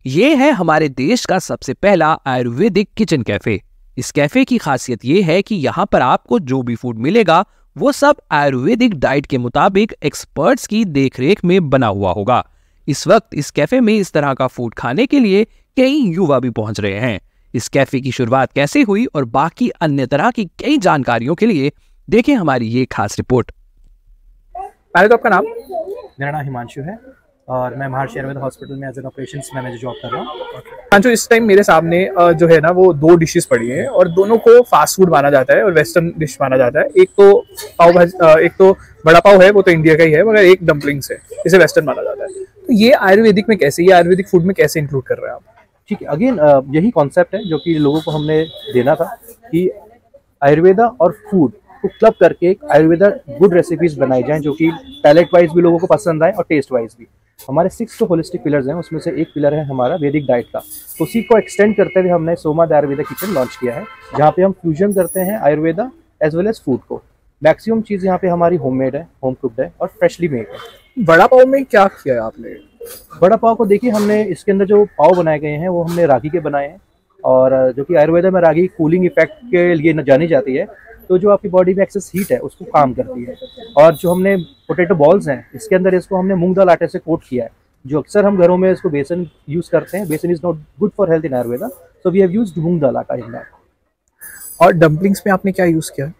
ये है हमारे देश का सबसे पहला आयुर्वेदिक किचन कैफे। इस कैफे की खासियत ये है कि यहाँ पर आपको जो भी फूड मिलेगा वो सब आयुर्वेदिक डाइट के मुताबिक एक्सपर्ट्स की देखरेख में बना हुआ होगा। इस वक्त इस कैफे में इस तरह का फूड खाने के लिए कई युवा भी पहुंच रहे हैं। इस कैफे की शुरुआत कैसे हुई और बाकी अन्य तरह की कई जानकारियों के लिए देखें हमारी ये खास रिपोर्ट। पहले तो आपका नाम? मेरा नाम हिमांशु है और मैं महर्षि आयुर्वेद हॉस्पिटल में as an operations manager job कर रहा हूँ। हिमांशु, इस टाइम मेरे सामने जो है ना वो दो डिशेस पड़ी हैं और दोनों को फास्ट फूड माना जाता है और वेस्टर्न डिश माना जाता है। एक तो पाव भाजी, एक तो बड़ा पाव है, वो तो इंडिया का ही है, मगर एक डम्पलिंग्स है, इसे वेस्टर्न माना जाता है। तो ये आयुर्वेदिक में कैसे, ये आयुर्वेदिक फूड में कैसे इंक्लूड कर रहे हैं आप? ठीक है, अगेन यही कॉन्सेप्ट है जो कि लोगों को हमने देना था कि आयुर्वेदा और फूड को क्लब करके एक आयुर्वेदा गुड रेसिपीज बनाई जाएं जो कि पैलेट वाइज भी लोगों को पसंद आए और टेस्ट वाइज भी। हमारे 6 तो होलिस्टिक पिलर्स हैं, उसमें से एक पिलर है हमारा वैदिक डाइट का। तो उसी को एक्सटेंड करते हुए हमने Soma the Ayurveda kitchen launch किया है, जहाँ पे हम फ्यूजन करते हैं Ayurveda as well as food को। मैक्सिमम चीज़ यहाँ पे हमारी होममेड है, होम कुक्ड है और फ्रेशली मेड है। बड़ा पाव में क्या किया है आपने? बड़ा पाव को देखिए, हमने इसके अंदर जो पाव बनाए गए हैं वो हमने रागी के बनाए हैं, और जो कि आयुर्वेदा में रागी कूलिंग इफेक्ट के लिए जानी जाती है। तो जो आपकी बॉडी में एक्सेस हीट है उसको काम करती है। और जो हमने पोटैटो बॉल्स हैं, इसके अंदर इसको हमने मूंग दाल आटे से कोट किया है, जो अक्सर हम घरों में इसको बेसन यूज करते हैं। Besan is not good for health in Ayurveda, so we have used moong dal atta in that. और डम्पलिंग्स में आपने क्या यूज किया है?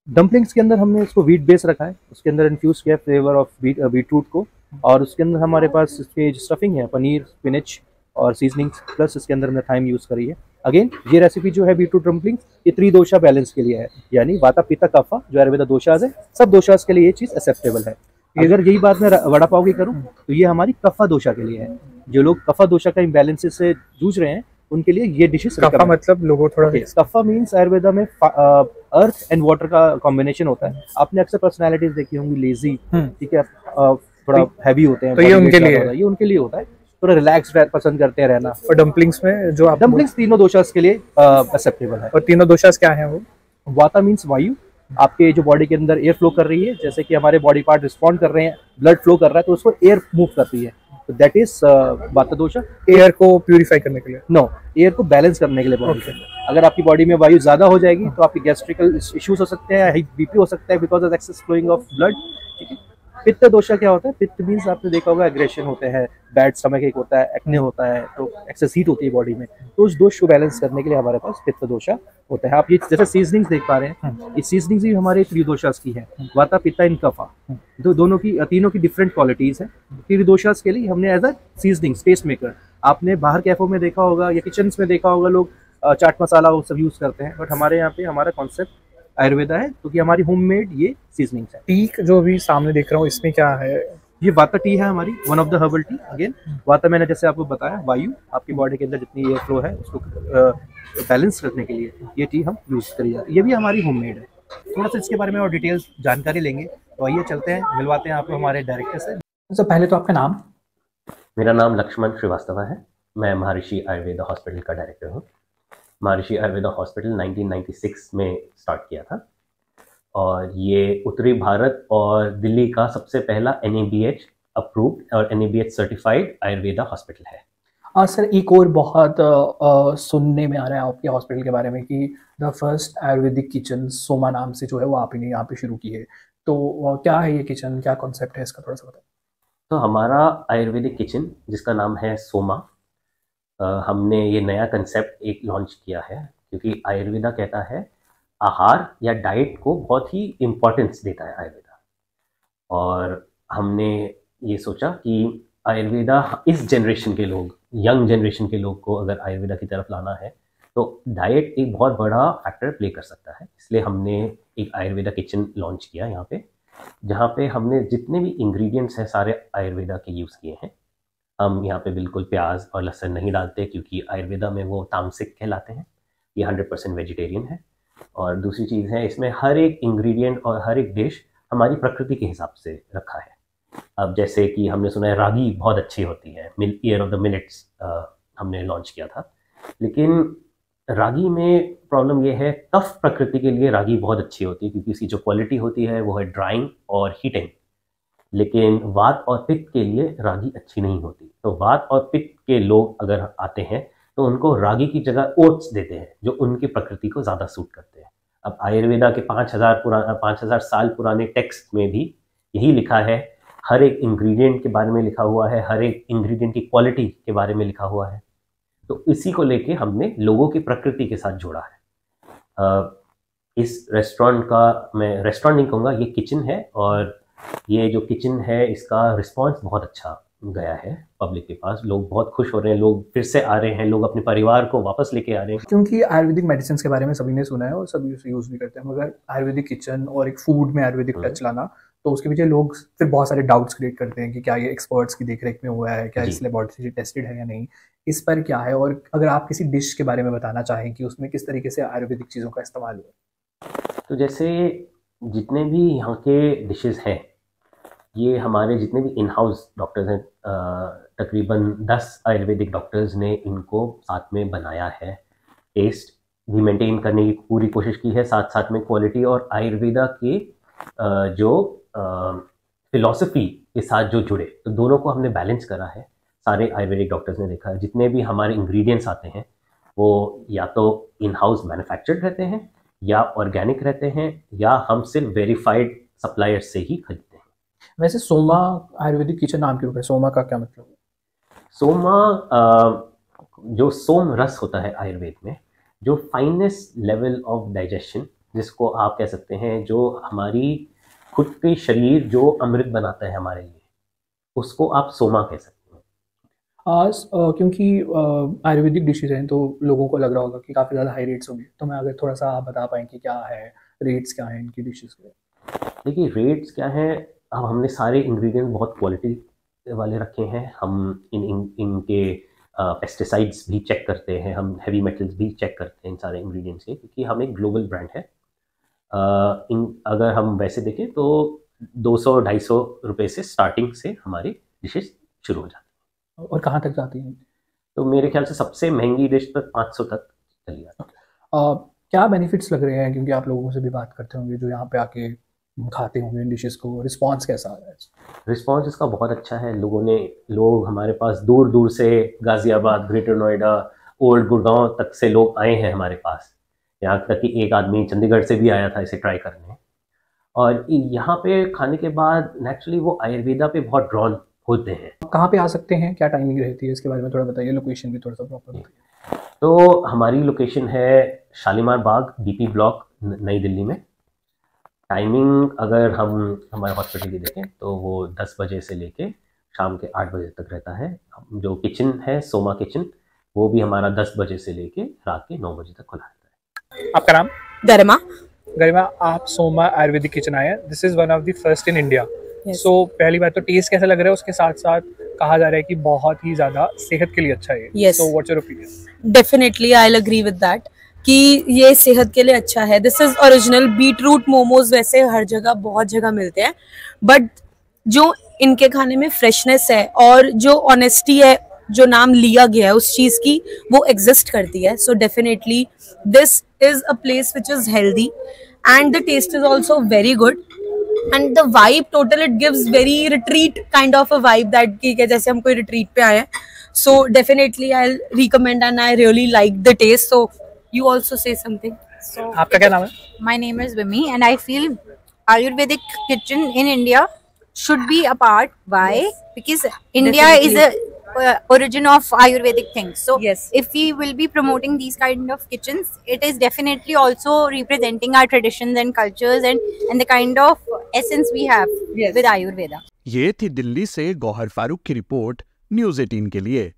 डम्पलिंग्स के अंदर हमने इसको व्हीट बेस रखा है, उसके अंदर इन्फ्यूज किया फ्लेवर ऑफ बीटरूट को, और उसके अंदर हमारे पास इसके जो स्टफिंग है पनीर, स्पिनच और सीजनिंग्स, प्लस इसके अंदर हमने थाइम यूज़ करी है। अगेन ये रेसिपी जो है बीटरूट डम्पलिंग्स, ये त्रिदोषा बैलेंस के लिए है, यानी वाता पित्ता कफा जो आयुर्वेदा दोषाज है, सब दोषाज के लिए ये चीज़ एक्सेप्टेबल है। अगर यही बात मैं वड़ा पाव की करूँ तो ये हमारी कफा दोषा के लिए है। जो लोग कफा दोषा का इम्बैलेंस से जूझ रहे हैं उनके लिए ये डिशेस। कफा मतलब लोगों थोड़ा कफा मीन्स आयुर्वेदा में अर्थ एंड वाटर का कॉम्बिनेशन होता है। आपने अक्सर पर्सनालिटीज देखी होंगी लेजी, ठीक है, थोड़ा हैवी होते हैं, तो ये उनके लिए ये उनके लिए होता है, थोड़ा रिलैक्स पसंद करते हैं रहना। और डम्पलिंग्स में जो आप डम्पलिंग्स तीनों दोषास के लिए एक्सेप्टेबल है। और तीनों दोषास क्या है वो? वाता मीन्स वायु, आपके जो बॉडी के अंदर एयर फ्लो कर रही है, जैसे कि हमारे बॉडी पार्ट रिस्पॉन्ड कर रहे हैं, ब्लड फ्लो कर रहा है तो उसको एयर मूव करती है, तो दैट इज वाता दोषा। एयर को प्यूरिफाई करने के लिए? नो, एयर को बैलेंस करने के लिए बॉडी के अंदर। अगर आपकी बॉडी में वायु ज्यादा हो जाएगी तो आपकी गैस्ट्रिकल इश्यूज हो सकते हैं, बीपी हो सकता है because of excess flowing of blood. ठीक है। पित्त दोषा क्या होता है? पित्त मीन्स आपने देखा होगा एग्रेशन होते हैं, बैड स्टमक एक होता है, एक्ने होता है, तो एक्सेस हीट होती है बॉडी में, तो उस दोष को बैलेंस करने के लिए हमारे पास पित्त दोषा होता है। आप ये जैसे सीजनिंग्स देख पा रहे हैं, ये सीजनिंग्स भी हमारे त्रिदोषास की है, वाता पित्ता इन कफा, तो दोनों की तीनों की डिफरेंट क्वालिटीज है। त्रिदोषास के लिए हमने as a seasonings taste maker, आपने बाहर कैफों में देखा होगा या किचन में देखा होगा लोग चाट मसाला वो सब यूज करते हैं, बट हमारे यहाँ पे हमारा कॉन्सेप्ट आयुर्वेदा है, क्योंकि हमारी होममेड ये सीजनिंग्स है। टी जो भी सामने देख रहा हूँ, इसमें क्या है? ये वाता टी है हमारी, one of the herbal tea. Again वाता मैंने जैसे आपको बताया, वायु, आपकी बॉडी के अंदर जितनी एयर फ्लो है उसको बैलेंस करने के लिए ये टी हम यूज करी जाती है। ये भी हमारी होममेड है। थोड़ा सा इसके बारे में और डिटेल्स जानकारी लेंगे, तो आइए चलते हैं, मिलवाते हैं आपको हमारे डायरेक्टर से। तो पहले तो आपका नाम? मेरा नाम लक्ष्मण श्रीवास्तव है, मैं महर्षि आयुर्वेदा हॉस्पिटल का डायरेक्टर हूँ। महर्षि आयुर्वेदा हॉस्पिटल 1996 में स्टार्ट किया था, और ये उत्तरी भारत और दिल्ली का सबसे पहला NABH अप्रूव्ड और NABH सर्टिफाइड आयुर्वेदा हॉस्पिटल है। सर, एक और बहुत सुनने में आ रहा है आपके हॉस्पिटल के बारे में कि the first Ayurvedic kitchen Soma नाम से जो है वो आप ही ने यहाँ पे शुरू की है, तो क्या है ये किचन, क्या कॉन्सेप्ट है इसका, थोड़ा सा बताएं। तो हमारा आयुर्वेदिक किचन जिसका नाम है सोमा, हमने ये नया कंसेप्ट एक लॉन्च किया है, क्योंकि आयुर्वेदा कहता है आहार या डाइट को बहुत ही इम्पोर्टेंस देता है आयुर्वेदा, और हमने ये सोचा कि आयुर्वेदा इस जनरेशन के लोग, यंग जनरेशन के लोग को अगर आयुर्वेदा की तरफ लाना है तो डाइट एक बहुत बड़ा फैक्टर प्ले कर सकता है। इसलिए हमने एक आयुर्वेदा किचन लॉन्च किया यहाँ पे, जहाँ पे हमने जितने भी इंग्रेडिएंट्स हैं सारे आयुर्वेदा के यूज़ किए हैं। हम यहाँ पे बिल्कुल प्याज और लहसुन नहीं डालते, क्योंकि आयुर्वेदा में वो तामसिक कहलाते हैं। ये 100% वेजिटेरियन है। और दूसरी चीज़ है, इसमें हर एक इंग्रेडिएंट और हर एक डिश हमारी प्रकृति के हिसाब से रखा है। अब जैसे कि हमने सुना है रागी बहुत अच्छी होती है, ईयर ऑफ द मिलेट्स हमने लॉन्च किया था, लेकिन रागी में प्रॉब्लम ये है, टफ प्रकृति के लिए रागी बहुत अच्छी होती है, क्योंकि इसकी जो क्वालिटी होती है वो है ड्राइंग और हीटिंग। लेकिन वात और पित्त के लिए रागी अच्छी नहीं होती। तो वात और पित्त के लोग अगर आते हैं तो उनको रागी की जगह ओट्स देते हैं, जो उनकी प्रकृति को ज़्यादा सूट करते हैं। अब आयुर्वेदा के 5000 साल पुराने टेक्स्ट में भी यही लिखा है, हर एक इंग्रेडिएंट के बारे में लिखा हुआ है, हर एक इंग्रेडिएंट की क्वालिटी के बारे में लिखा हुआ है। तो इसी को लेके हमने लोगों की प्रकृति के साथ जोड़ा है। इस रेस्टोरेंट का, मैं रेस्टोरेंट नहीं कहूँगा, ये किचन है, और ये जो किचन है इसका रिस्पांस बहुत अच्छा गया है पब्लिक के पास। लोग बहुत खुश हो रहे हैं, लोग फिर से आ रहे हैं, लोग अपने परिवार को वापस लेके आ रहे हैं। क्योंकि आयुर्वेदिक मेडिसिन के बारे में सभी ने सुना है और सभी उसे यूज़ भी करते हैं, मगर आयुर्वेदिक किचन और एक फूड में आयुर्वेदिक टच लाना, तो उसके पीछे लोग फिर बहुत सारे डाउट्स क्रिएट करते हैं कि क्या ये एक्सपर्ट्स की देखरेख में हुआ है, क्या इस लेबोरेटरी से टेस्टेड है या नहीं, इस पर क्या है। और अगर आप किसी डिश के बारे में बताना चाहें कि उसमें किस तरीके से आयुर्वेदिक चीज़ों का इस्तेमाल हुआ। तो जैसे जितने भी यहाँ के डिशेस हैं, ये हमारे जितने भी इन हाउस डॉक्टर्स हैं, तकरीबन 10 आयुर्वेदिक डॉक्टर्स ने इनको साथ में बनाया है। टेस्ट भी मेंटेन करने की पूरी कोशिश की है, साथ साथ में क्वालिटी और आयुर्वेदा के जो फिलॉसफी के साथ जो जुड़े, तो दोनों को हमने बैलेंस करा है। सारे आयुर्वेदिक डॉक्टर्स ने देखा है जितने भी हमारे इंग्रेडिएंट्स आते हैं वो या तो इन हाउस मैन्युफैक्चर्ड रहते हैं, या ऑर्गेनिक रहते हैं, या हम सिर्फ वेरीफाइड सप्लायर्स से ही खरीदते हैं। वैसे सोमा आयुर्वेदिक किचन नाम क्यों है? सोमा का क्या मतलब है? सोमा जो सोम रस होता है आयुर्वेद में, जो फाइनेस्ट लेवल ऑफ डाइजेशन, जिसको आप कह सकते हैं जो हमारी खुद के शरीर जो अमृत बनाता है हमारे लिए, उसको आप सोमा कह सकते हैं। क्योंकि आयुर्वेदिक डिशेज हैं तो लोगों को लग रहा होगा कि काफ़ी ज़्यादा हाई रेट्स होंगे, तो मैं अगर थोड़ा सा आप बता पाएँ कि क्या है रेट्स, क्या हैं इनकी डिशेज के? देखिए रेट्स क्या है, अब हमने सारे इंग्रेडिएंट बहुत क्वालिटी वाले रखे हैं। हम इनके पेस्टिसाइड्स भी चेक करते हैं, हम हैवी मेटल्स भी चेक करते हैं इन सारे इंग्रेडिएंट्स के, क्योंकि हम एक ग्लोबल ब्रांड है। अगर हम वैसे देखें तो 200-250 रुपये से स्टार्टिंग से हमारी डिशेस शुरू हो जाती हैं। और कहाँ तक जाती हैं? तो मेरे ख्याल से सबसे महंगी डिश तक 500 तक चली जाती है। क्या बेनिफिट्स लग रहे हैं, क्योंकि आप लोगों से भी बात करते होंगे जो यहाँ पे आके खाते होंगे इन डिशेस को, रिस्पांस कैसा आ रहा है? रिस्पांस इसका बहुत अच्छा है। लोग हमारे पास दूर दूर से, गाजियाबाद, ग्रेटर नोएडा, ओल्ड गुड़गांव तक से लोग आए हैं हमारे पास। यहाँ तक कि एक आदमी चंडीगढ़ से भी आया था इसे ट्राई करने। और यहाँ पे खाने के बाद नेचुरली वो आयुर्वेदा पे बहुत ड्रॉन होते हैं। कहाँ पे आ सकते हैं, क्या टाइमिंग रहती है, इसके बारे में थोड़ा बताइए, लोकेशन भी थोड़ा सा प्रॉपर बताइए। तो हमारी लोकेशन है शालीमार बाग, बीपी ब्लॉक, नई दिल्ली में। टाइमिंग अगर हम हमारे हॉस्पिटल की देखें तो वो 10 बजे से लेके शाम के 8 बजे तक रहता है। जो किचन है सोमा किचन, वो भी हमारा 10 बजे से लेके रात के 9 बजे तक खुला रहता है। आपका नाम? गरिमा। गरिमा, आप सोमा आयुर्वेदिक किचन आए हैं, this is one of the first in India. सो पहली बात तो टेस्ट कैसा लग रहा है, उसके साथ साथ कहा जा रहा है कि बहुत ही ज्यादा सेहत के लिए अच्छा है। So what's your opinion? Definitely I will agree with that कि ये सेहत के लिए अच्छा है। This is original. Beetroot momos वैसे हर जगह बहुत जगह मिलते हैं, बट जो इनके खाने में फ्रेशनेस है और जो ऑनेस्टी है, जो नाम लिया गया है उस चीज की, वो एग्जिस्ट करती है। So definitely this is a place which is healthy and the taste is also very good and the vibe total it gives very retreat kind of a vibe that कि जैसे हम कोई रिट्रीट पे आए हैं। So definitely I recommend and I really like the taste. So you also say something. So आपका क्या नाम है? My name is Vimi and I feel Ayurvedic kitchen in India should be a part. Why? Yes. Because India is a origin of Ayurvedic things. So yes, if we will be promoting these kind of kitchens, it is definitely also representing our traditions and cultures and the kind of essence we have with Ayurveda. ये थी दिल्ली से गौहर फारूक की report news 18 के लिए।